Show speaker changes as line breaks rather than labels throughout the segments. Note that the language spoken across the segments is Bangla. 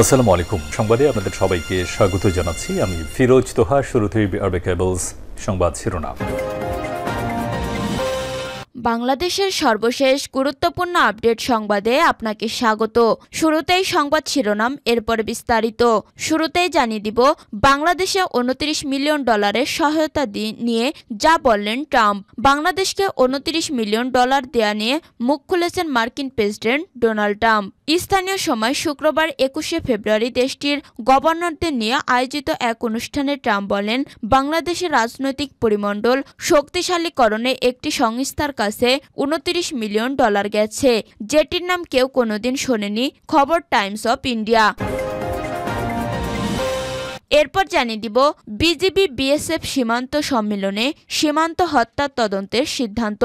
আসসালামু আলাইকুম। সংবাদে আপনাদের সবাইকে স্বাগত জানাচ্ছি। আমি ফিরোজ তোহা। শুরুতেই আরবে কেবলস সংবাদ শিরোনাম।
বাংলাদেশের সর্বশেষ গুরুত্বপূর্ণ আপডেট সংবাদে আপনাকে স্বাগত। শুরুতেই সংবাদ শিরোনাম, এরপর বিস্তারিত। শুরুতেই জানিয়ে দিব বাংলাদেশে 29 মিলিয়ন ডলারের সহায়তা নিয়ে যা বললেন ট্রাম্প। বাংলাদেশকে 29 মিলিয়ন ডলার দেয়া নিয়ে মুখ খুলেছেন মার্কিন প্রেসিডেন্ট ডোনাল্ড ট্রাম্প। স্থানীয় সময় শুক্রবার 21শে ফেব্রুয়ারি দেশটির গভর্নরদের নিয়ে আয়োজিত এক অনুষ্ঠানে ট্রাম্প বলেন, বাংলাদেশের রাজনৈতিক পরিমণ্ডল শক্তিশালীকরণে একটি সংস্থার কাছে 29 মিলিয়ন ডলার গেছে, যেটির নাম কেউ কোনোদিন শোনেনি। খবর টাইমস অফ ইন্ডিয়া। এরপর জানিয়ে দিব বিজিবি বিএসএফ সীমান্ত সম্মেলনে সীমান্ত হত্যার তদন্তের সিদ্ধান্ত।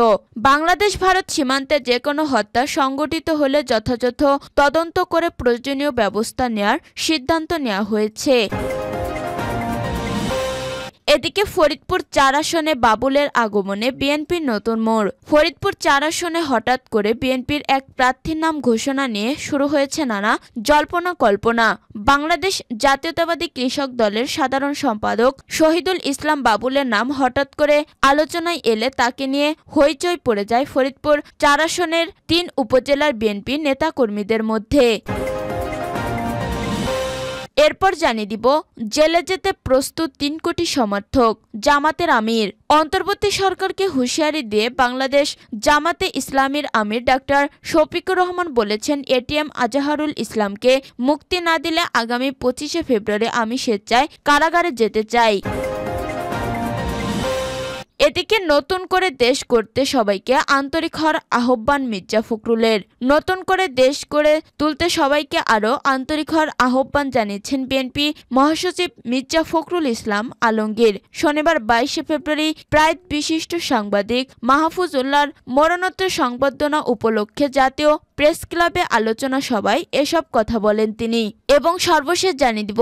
বাংলাদেশ ভারত সীমান্তে যে কোনো হত্যা সংঘটিত হলে যথাযথ তদন্ত করে প্রয়োজনীয় ব্যবস্থা নেওয়ার সিদ্ধান্ত নেওয়া হয়েছে। এদিকে ফরিদপুর 4 আসনে বাবুলের আগমনে বিএনপির নতুন মোড়। ফরিদপুর 4 আসনে হঠাৎ করে বিএনপির এক প্রার্থীর নাম ঘোষণা নিয়ে শুরু হয়েছে নানা জল্পনা কল্পনা। বাংলাদেশ জাতীয়তাবাদী কৃষক দলের সাধারণ সম্পাদক শহীদুল ইসলাম বাবুলের নাম হঠাৎ করে আলোচনায় এলে তাকে নিয়ে হইচই পড়ে যায় ফরিদপুর 4 আসনের 3 উপজেলার বিএনপি নেতাকর্মীদের মধ্যে। এরপর জানিয়ে দিব জেলে যেতে প্রস্তুত 3 কোটি সমর্থক। জামাতের আমির। অন্তর্বর্তী সরকারকে হুঁশিয়ারি দিয়ে বাংলাদেশ জামাতে ইসলামীর আমির ডাক্তার শফিকুর রহমান বলেছেন, এটিএম আজহারুল ইসলামকে মুক্তি না দিলে আগামী 25শে ফেব্রুয়ারি আমি স্বেচ্ছায় কারাগারে যেতে চাই। এদিকে নতুন করে দেশ গড়তে সবাইকে আন্তরিক হওয়ার আহ্বান মির্জা ফখরুলের। নতুন করে দেশ গড়ে তুলতে সবাইকে আরও আন্তরিক হওয়ার আহ্বান জানিয়েছেন বিএনপি মহাসচিব মির্জা ফখরুল ইসলাম আলমগীর। শনিবার 22শে ফেব্রুয়ারি প্রায় বিশিষ্ট সাংবাদিক মাহফুজ উল্লাহর মরণোত্তর সংবর্ধনা উপলক্ষে জাতীয় প্রেস ক্লাবে আলোচনা সভায় এসব কথা বলেন তিনি। এবং সর্বশেষ জানিয়ে দিব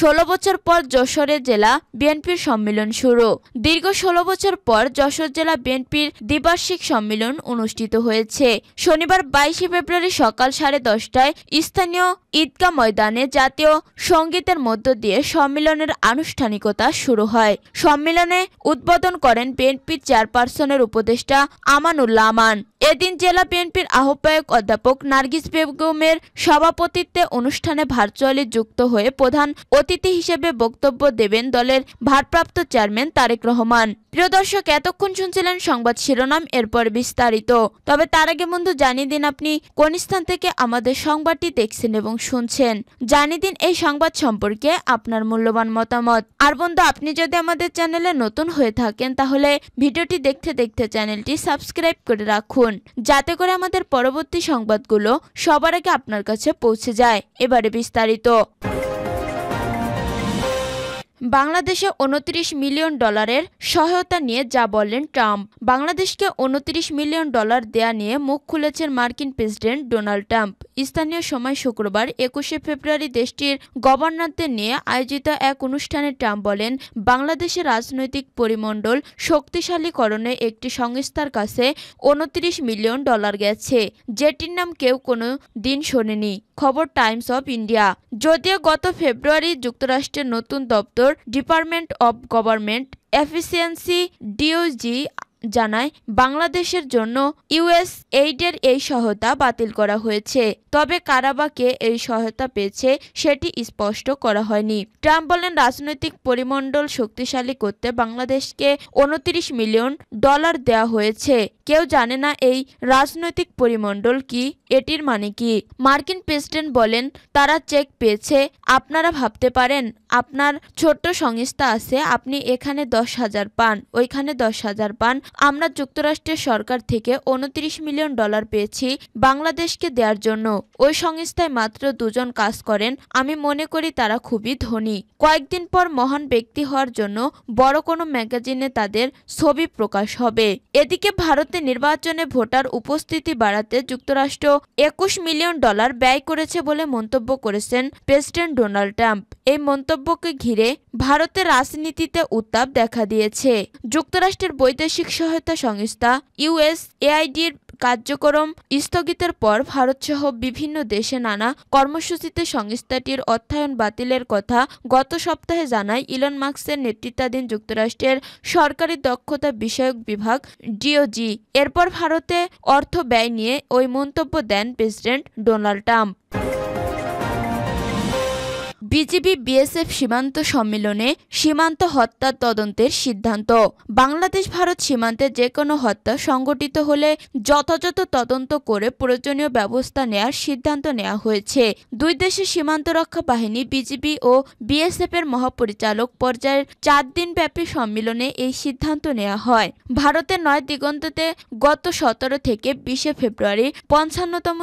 16 বছর পর যশোরে জেলা বিএনপির সম্মেলন শুরু। দীর্ঘ 16 বছর পর যশোর জেলা বিএনপির দ্বিবার্ষিক সম্মেলন অনুষ্ঠিত হয়েছে। শনিবার 22শে ফেব্রুয়ারি সকাল 10:30টায় স্থানীয় ঈদগাহ ময়দানে জাতীয় সঙ্গীতের মধ্য দিয়ে সম্মেলনের আনুষ্ঠানিকতা শুরু হয়। সম্মেলনে উদ্বোধন করেন বিএনপির চেয়ারপারসনের উপদেষ্টা আমানুল্লাহ আমান। এদিন জেলা বিএনপির আহ্বায়ক অধ্যাপক নার্গিস বেগমের সভাপতিত্বে অনুষ্ঠানে ভার্চুয়ালি যুক্ত হয়ে প্রধান অতিথি হিসেবে বক্তব্য দেবেন দলের ভারপ্রাপ্ত চেয়ারম্যান তারেক রহমান। প্রিয় দর্শক, এতক্ষণ শুনছিলেন সংবাদ শিরোনাম, এরপর বিস্তারিত। তবে তার আগে বন্ধু জানিয়ে দিন আপনি কোন স্থান থেকে আমাদের সংবাদটি দেখছেন এবং শুনছেন। জানিয়ে দিন এই সংবাদ সম্পর্কে আপনার মূল্যবান মতামত। আর বন্ধু, আপনি যদি আমাদের চ্যানেলে নতুন হয়ে থাকেন তাহলে ভিডিওটি দেখতে দেখতে চ্যানেলটি সাবস্ক্রাইব করে রাখুন, যাতে করে আমাদের পরবর্তী সংবাদগুলো সবার আগে আপনার কাছে পৌঁছে যায়। এবারে বিস্তারিত। বাংলাদেশে 29 মিলিয়ন ডলারের সহায়তা নিয়ে যা বললেন ট্রাম্প। বাংলাদেশকে 29 মিলিয়ন ডলার দেয়া নিয়ে মুখ খুলেছেন মার্কিন প্রেসিডেন্ট ডোনাল্ড ট্রাম্প। স্থানীয় সময় শুক্রবার 21শে ফেব্রুয়ারি দেশটির গভর্নরদের নিয়ে আয়োজিত এক অনুষ্ঠানে ট্রাম্প বলেন, বাংলাদেশের রাজনৈতিক পরিমণ্ডল শক্তিশালীকরণে একটি সংস্থার কাছে 29 মিলিয়ন ডলার গেছে, যেটির নাম কেউ কোনো দিন শোনেনি। খবর টাইমস অফ ইন্ডিয়া। যদিও গত ফেব্রুয়ারি যুক্তরাষ্ট্রের নতুন দপ্তর department of government efficiency DOG জানায় বাংলাদেশের জন্য ইউএস এইডের এই সহায়তা বাতিল করা হয়েছে, তবে কারা বা কে এই সহায়তা পেয়েছে সেটি স্পষ্ট করা হয়নি। ট্রাম্প বলেন, রাজনৈতিক পরিমণ্ডল শক্তিশালী করতে বাংলাদেশকে 29 মিলিয়ন ডলার দেওয়া হয়েছে। কেউ জানে না এই রাজনৈতিক পরিমণ্ডল কি, এটির মানে কি। মার্কিন প্রেসিডেন্ট বলেন, তারা চেক পেয়েছে। আপনারা ভাবতে পারেন আপনার ছোট্ট সংস্থা আছে, আপনি এখানে 10,000 পান, ওইখানে 10,000 পান। আমরা যুক্তরাষ্ট্রের সরকার থেকে 29 মিলিয়ন ডলার পেয়েছি বাংলাদেশকে দেওয়ার জন্য। ওই সংস্থায় মাত্র 2 জন কাজ করেন। আমি মনে করি তারা খুবই ধনী। কয়েকদিন পর মহান ব্যক্তি হওয়ার জন্য বড় কোনো ম্যাগাজিনে তাদের ছবি প্রকাশ হবে। এদিকে ভারতে নির্বাচনে ভোটার উপস্থিতি বাড়াতে যুক্তরাষ্ট্র 21 মিলিয়ন ডলার ব্যয় করেছে বলে মন্তব্য করেছেন প্রেসিডেন্ট ডোনাল্ড ট্রাম্প। এই মন্তব্যকে ঘিরে ভারতের রাজনীতিতে উত্তাপ দেখা দিয়েছে। যুক্তরাষ্ট্রের বৈদেশিক সহায়তা সংস্থা ইউএসএআইডির কার্যক্রম স্থগিতের পর ভারতসহ বিভিন্ন দেশে নানা কর্মসূচিতে সংস্থাটির অর্থায়ন বাতিলের কথা গত সপ্তাহে জানায় ইলন মাস্কের নেতৃত্বাধীন যুক্তরাষ্ট্রের সরকারি দক্ষতা বিষয়ক বিভাগ ডিওজি। এরপর ভারতে অর্থ ব্যয় নিয়ে ওই মন্তব্য দেন president Donald Trump. BGB BSF সীমান্ত সম্মেলনে সীমান্ত হত্যার তদন্তের সিদ্ধান্ত। বাংলাদেশ ভারত সীমান্তে যে কোনো হত্যা সংঘটিত হলে যথাযথ তদন্ত করে প্রয়োজনীয় ব্যবস্থা নেওয়ার সিদ্ধান্ত নেওয়া হয়েছে। দুই দেশের সীমান্তরক্ষা বাহিনী বিজিবি ও বিএসএফ এর মহাপরিচালক পর্যায়ের 4 দিনব্যাপী সম্মেলনে এই সিদ্ধান্ত নেওয়া হয়। ভারতের নয়াদিগন্তে গত 17 থেকে 20 ফেব্রুয়ারি 55তম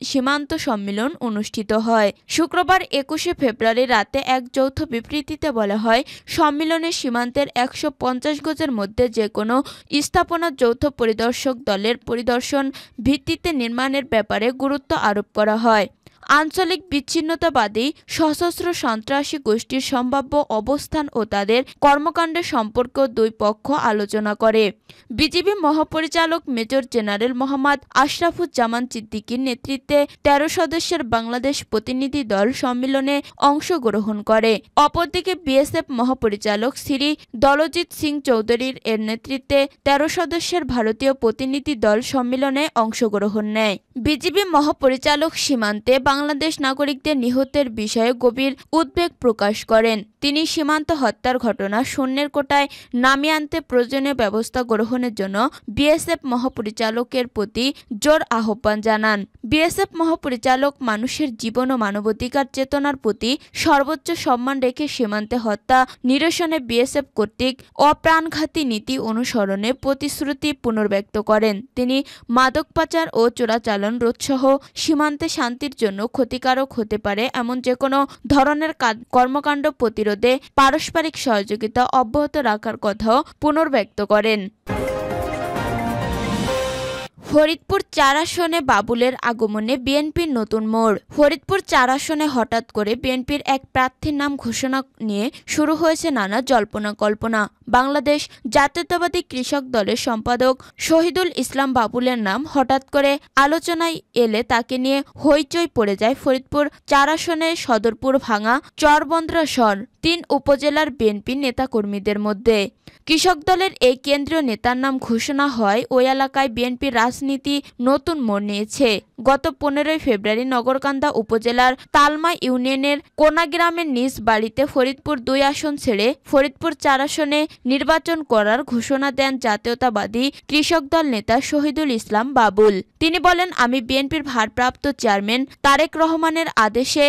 সীমান্ত সম্মেলন অনুষ্ঠিত হয়। শুক্রবার 21 ফেব্রুয়ারি রাতে এক যৌথ বিবৃতিতে বলা হয়, সম্মেলনে সীমান্তের 150 গজের মধ্যে যে কোনো স্থাপনা যৌথ পরিদর্শক দলের পরিদর্শন ভিত্তিতে নির্মাণের ব্যাপারে গুরুত্ব আরোপ করা হয়। আঞ্চলিক বিচ্ছিন্নতাবাদী সশস্ত্র সন্ত্রাসী গোষ্ঠীর সম্ভাব্য অবস্থান ও তাদের কর্মকাণ্ডের সম্পর্ক দুই পক্ষ আলোচনা করে। বিজিবি মহাপরিচালক মেজর জেনারেল মোহাম্মদ আশরাফুজ্জামান সিদ্দিকীর নেতৃত্বে 13 সদস্যের বাংলাদেশ প্রতিনিধি দল সম্মেলনে অংশগ্রহণ করে। অপরদিকে বিএসএফ মহাপরিচালক শ্রী দলজিৎ সিং চৌধুরীর এর নেতৃত্বে 13 সদস্যের ভারতীয় প্রতিনিধি দল সম্মেলনে অংশগ্রহণ নেয়। বিজিবি মহাপরিচালক সীমান্তে বাংলাদেশ নাগরিকদের নিহতের বিষয়ে গভীর উদ্বেগ প্রকাশ করেন। তিনি সীমান্ত হত্যার ঘটনা শূন্যের কোটায় নামিয়ে আনতে প্রয়োজনীয় ব্যবস্থা গ্রহণের জন্য বিএসএফ মহাপরিচালকের প্রতি জোর আহ্বান জানান। বিএসএফ মহাপরিচালক মানুষের জীবন ও মানবাধিকার চেতনার প্রতি সর্বোচ্চ সম্মান রেখে সীমান্তে হত্যা নিরসনে বিএসএফ কর্তৃক অপ্রাণঘাতী নীতি অনুসরণে প্রতিশ্রুতি পুনর্ব্যক্ত করেন। তিনি মাদক পাচার ও চোরাচালান রোধসহ সীমান্তে শান্তির জন্য ক্ষতিকারক হতে পারে এমন যে কোনো ধরনের কর্মকাণ্ড প্রতিরোধে পারস্পরিক সহযোগিতা অব্যাহত রাখার কথাও পুনর্ব্যক্ত করেন। ফরিদপুর 4 আসনে বাবুলের আগমনে বিএনপির নতুন মোড়। ফরিদপুর 4 আসনে হঠাৎ করে বিএনপির এক প্রার্থীর নাম ঘোষণা নিয়ে শুরু হয়েছে নানা জল্পনা কল্পনা। বাংলাদেশ জাতীয়তাবাদী কৃষক দলের সম্পাদক শহীদুল ইসলাম বাবুলের নাম হঠাৎ করে আলোচনায় এলে তাকে নিয়ে হইচই পড়ে যায় ফরিদপুর 4 আসনের সদরপুর ভাঙা চরবন্দ্রা সর 3 উপজেলার বিএনপি নেতাকর্মীদের মধ্যে। কৃষক দলের এই কেন্দ্রীয় নেতার নাম ঘোষণা হয় ওই এলাকায় বিএনপির রাজনীতি নতুন মোড় নিয়েছে। গত 15 ফেব্রুয়ারি নগরকান্দা উপজেলার তালমা ইউনিয়নের কোনা গ্রামের নিজ বাড়িতে ফরিদপুর 2 আসন ছেড়ে ফরিদপুর 4 আসনে নির্বাচন করার ঘোষণা দেন জাতীয়তাবাদী কৃষক দল নেতা শহীদুল ইসলাম বাবুল। তিনি বলেন, আমি বিএনপির ভারপ্রাপ্ত চেয়ারম্যান তারেক রহমানের আদেশে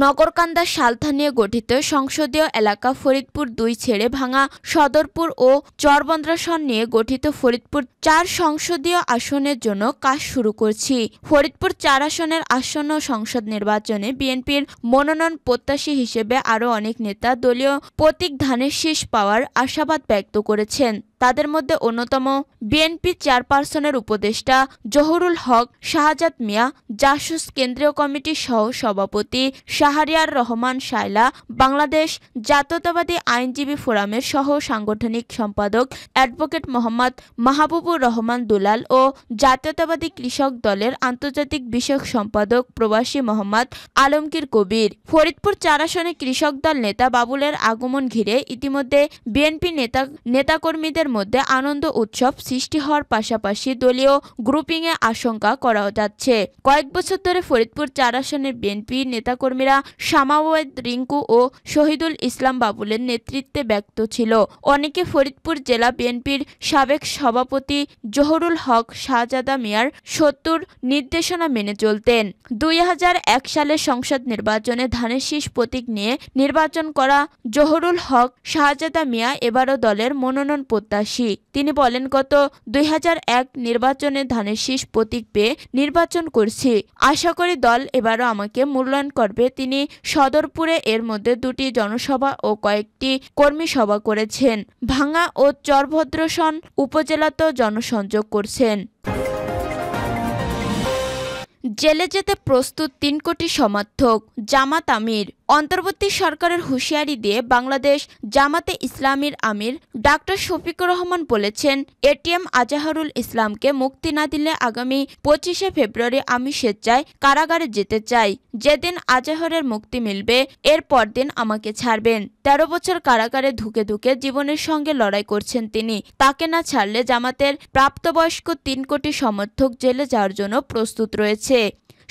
নগরকান্দা সালথা নিয়ে গঠিত সংসদীয় এলাকা ফরিদপুর 2 ছেড়ে ভাঙা সদরপুর ও চরবন্দ্রাসন নিয়ে গঠিত ফরিদপুর 4 সংসদীয় আসনের জন্য কাজ শুরু করছি। ফরিদপুর 4 আসনের আসন্ন সংসদ নির্বাচনে বিএনপির মনোনয়ন প্রত্যাশী হিসেবে আরও অনেক নেতা দলীয় প্রতীক ধানের শীষ পাওয়ার আশাবাদ ব্যক্ত করেছেন। তাদের মধ্যে অন্যতম বিএনপি চেয়ারপারসনের উপদেষ্টা জহুরুল হক শাহজাদ মিয়া, জাসুস কেন্দ্রীয় কমিটির সহ সভাপতি শাহরিয়ার রহমান শায়লা, বাংলাদেশ জাতীয়তাবাদী আইনজীবী ফোরামের সহ সাংগঠনিক সম্পাদক অ্যাডভোকেট মোহাম্মদ মাহবুবুর রহমান দুলাল ও জাতীয়তাবাদী কৃষক দলের আন্তর্জাতিক বিষয়ক সম্পাদক প্রবাসী মোহাম্মদ আলমগীর কবির। ফরিদপুর 4 আসনে কৃষক দল নেতা বাবুলের আগমন ঘিরে ইতিমধ্যে বিএনপি নেতাকর্মীদের মধ্যে আনন্দ উৎসব সৃষ্টি হওয়ার পাশাপাশি দলীয় গ্রুপিংয়ে আশঙ্কা করা যাচ্ছে। কয়েক বছর ধরে ফরিদপুর 4 আসনের বিএনপি নেতাকর্মীরা শামাওয়াত রিঙ্কু ও শহীদুল ইসলাম বাবুলের নেতৃত্বে ব্যক্ত ছিল। অনেকে ফরিদপুর জেলা বিএনপির সাবেক সভাপতি জহুরুল হক শাহজাদা মিয়ার 70 নির্দেশনা মেনে চলতেন। 2001 সালের সংসদ নির্বাচনে ধানের শীষ প্রতীক নিয়ে নির্বাচন করা জহুরুল হক শাহজাদা মিয়া এবারও দলের মনোনয়ন প্রত্যাশী। তিনি বলেন, গত 2001 নির্বাচনে ধানের শীষ প্রতীক পেয়ে নির্বাচন করছি। আশা করি দল এবারও আমাকে মূল্যায়ন করবে। তিনি সদরপুরে এর মধ্যে 2টি জনসভা ও কয়েকটি কর্মী সভা করেছেন। ভাঙা ও চরভদ্রসন উপজেলাতেও জনসংযোগ করছেন। জেলে যেতে প্রস্তুত 3 কোটি সমর্থক, জামাত আমির। অন্তর্বর্তী সরকারের হুঁশিয়ারি দিয়ে বাংলাদেশ জামাতে ইসলামীর আমির ডাক্তার শফিকুর রহমান বলেছেন, এটিএম আজাহারুল ইসলামকে মুক্তি না দিলে আগামী 25শে ফেব্রুয়ারি আমি স্বেচ্ছায় কারাগারে যেতে চাই। যেদিন আজাহরের মুক্তি মিলবে এর পরদিন আমাকে ছাড়বেন। 13 বছর কারাগারে ধুকে ধুকে জীবনের সঙ্গে লড়াই করছেন তিনি। তাকে না ছাড়লে জামাতের প্রাপ্তবয়স্ক 3 কোটি সমর্থক জেলে যাওয়ার জন্য প্রস্তুত রয়েছে।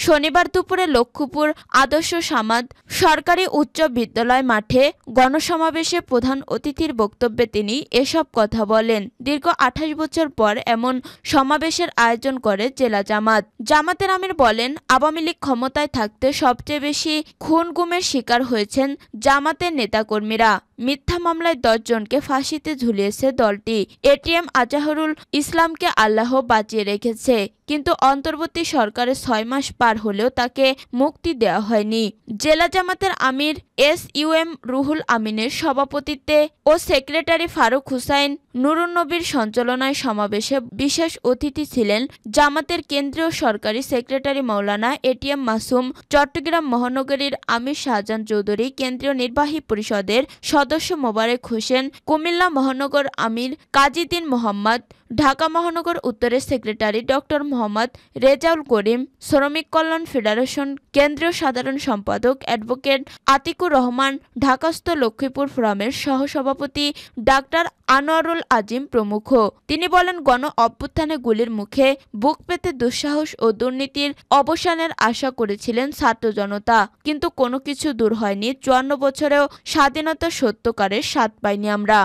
শনিবার দুপুরে লক্ষ্মীপুর আদর্শ সামাদ সরকারি উচ্চ বিদ্যালয় মাঠে গণসমাবেশে প্রধান অতিথির বক্তব্যে তিনি এসব কথা বলেন। দীর্ঘ 28 বছর পর এমন সমাবেশের আয়োজন করে জেলা জামাত। জামাতের আমির বলেন, আওয়ামী লীগ ক্ষমতায় থাকতে সবচেয়ে বেশি খুন গুমের শিকার হয়েছেন জামাতের নেতাকর্মীরা। মিথ্যা মামলায় 10 জনকে ফাঁসিতে ঝুলিয়েছে দলটি। এটিএম আজাহরুল ইসলামকে আল্লাহ বাঁচিয়ে রেখেছে, কিন্তু অন্তর্বর্তী সরকারের 6 মাস পার হলেও তাকে মুক্তি দেওয়া হয়নি। জেলা জামাতের আমির SUM রুহুল আমিনের সভাপতিত্বে ও সেক্রেটারি ফারুক হুসাইন নুরুন্নবীর সঞ্চালনায় সমাবেশে বিশেষ অতিথি ছিলেন জামাতের কেন্দ্রীয় সরকারি সেক্রেটারি মাওলানা এটিএম মাসুম, চট্টগ্রাম মহানগরীর আমির শাহজাহান চৌধুরী, কেন্দ্রীয় নির্বাহী পরিষদের সদস্য মোবারক হোসেন, কুমিল্লা মহানগর আমির কাজীদ্দিন মোহাম্মদ, ঢাকা মহানগর উত্তরের সেক্রেটারি ডক্টর মোহাম্মদ রেজাউল করিম, শ্রমিক কল্যাণ ফেডারেশন কেন্দ্রীয় সাধারণ সম্পাদক অ্যাডভোকেট আতিকুর রহমান, ঢাকাস্থ লক্ষ্মীপুর ফোরামের সহসভাপতি ডাক্তার আনোয়ারুল আজিম প্রমুখ। তিনি বলেন, গণ অভ্যুত্থানে গুলির মুখে বুক পেতে দুঃসাহস ও দুর্নীতির অবসানের আশা করেছিলেন ছাত্র জনতা, কিন্তু কোনো কিছু দূর হয়নি। 54 বছরেও স্বাধীনতার সত্যকারের স্বাদ পাইনি আমরা।